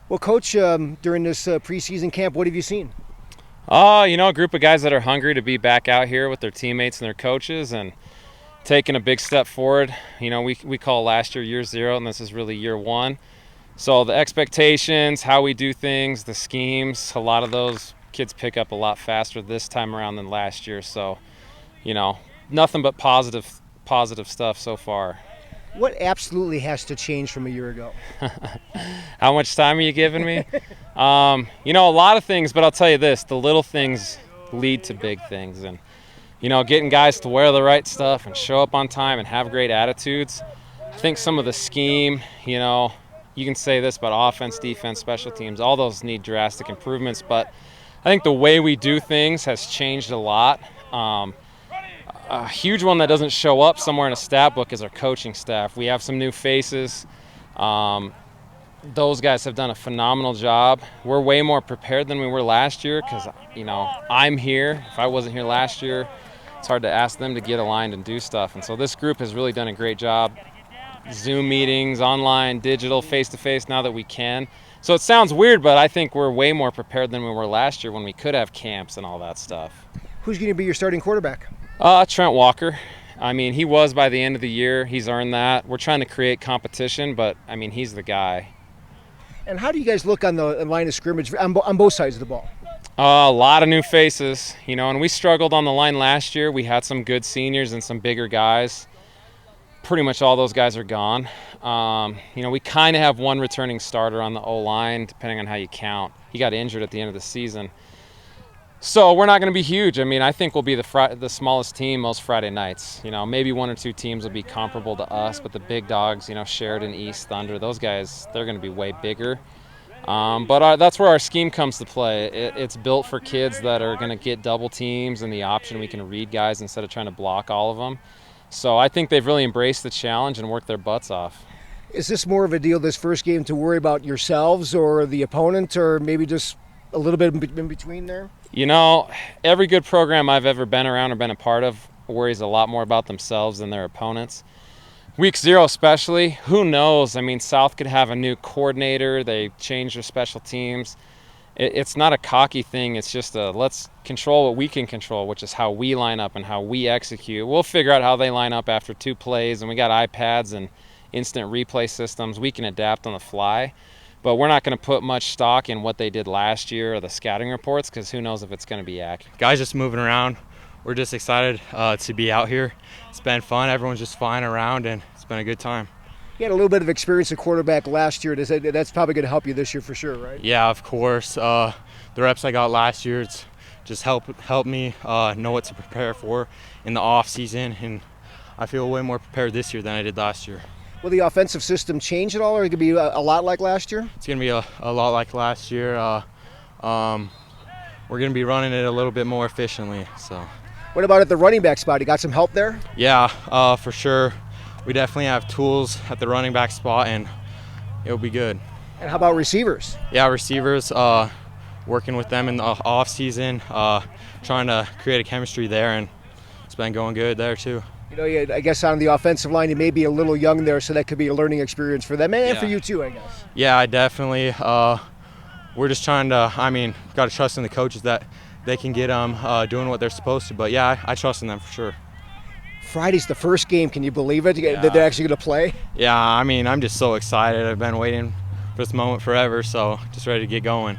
Well, Coach, during this preseason camp, what have you seen? A group of guys that are hungry to be back out here with their teammates and their coaches and taking a big step forward. We call last year 0, and this is really year 1. So the expectations, how we do things, the schemes, a lot of those kids pick up a lot faster this time around than last year. So, nothing but positive stuff so far. What absolutely has to change from a year ago? How much time are you giving me? A lot of things, but I'll tell you this, the little things lead to big things. And, getting guys to wear the right stuff and show up on time and have great attitudes. I think some of the scheme, you can say this about offense, defense, special teams, all those need drastic improvements. But I think the way we do things has changed a lot. A huge one that doesn't show up somewhere in a stat book is our coaching staff. We have some new faces. Those guys have done a phenomenal job. We're way more prepared than we were last year because, I'm here. If I wasn't here last year, it's hard to ask them to get aligned and do stuff. And so this group has really done a great job. Zoom meetings, online, digital, face-to-face now that we can. So it sounds weird, but I think we're way more prepared than we were last year when we could have camps and all that stuff. Who's going to be your starting quarterback? Trent Walker. He was by the end of the year. He's earned that. We're trying to create competition, but, he's the guy. And how do you guys look on the line of scrimmage on both sides of the ball? A lot of new faces, and we struggled on the line last year. We had some good seniors and some bigger guys. Pretty much all those guys are gone. We kind of have one returning starter on the O-line, depending on how you count. He got injured at the end of the season. So we're not going to be huge. I think we'll be the smallest team most Friday nights. Maybe 1 or 2 teams will be comparable to us, but the big dogs, Sheridan, East, Thunder, those guys, they're going to be way bigger. But that's where our scheme comes to play. It's built for kids that are going to get double teams and the option we can read guys instead of trying to block all of them. So I think they've really embraced the challenge and worked their butts off. Is this more of a deal, this first game, to worry about yourselves or the opponent, or maybe just a little bit in between there? Every good program I've ever been around or been a part of worries a lot more about themselves than their opponents. Week 0 especially, who knows? South could have a new coordinator. They change their special teams. It's not a cocky thing. It's just let's control what we can control, which is how we line up and how we execute. We'll figure out how they line up after 2 plays, and we got iPads and instant replay systems. We can adapt on the fly. But we're not going to put much stock in what they did last year or the scouting reports because who knows if it's going to be accurate. Guys just moving around. We're just excited to be out here. It's been fun. Everyone's just flying around, and it's been a good time. You had a little bit of experience at quarterback last year. That's probably going to help you this year for sure, right? Yeah, of course. The reps I got last year, it's just helped me know what to prepare for in the off season, and I feel way more prepared this year than I did last year. Will the offensive system change at all, or it could be a lot like last year? It's going to be a lot like last year. We're going to be running it a little bit more efficiently. So. What about at the running back spot? You got some help there? Yeah, for sure. We definitely have tools at the running back spot, and it'll be good. And how about receivers? Yeah, receivers, working with them in the off season, trying to create a chemistry there, and it's been going good there too. I guess on the offensive line, you may be a little young there, so that could be a learning experience for them and for you too, I guess. Yeah, definitely. We're just trying to, got to trust in the coaches that they can get them doing what they're supposed to. But yeah, I trust in them for sure. Friday's the first game. Can you believe it? That they're actually going to play? Yeah, I'm just so excited. I've been waiting for this moment forever, so just ready to get going.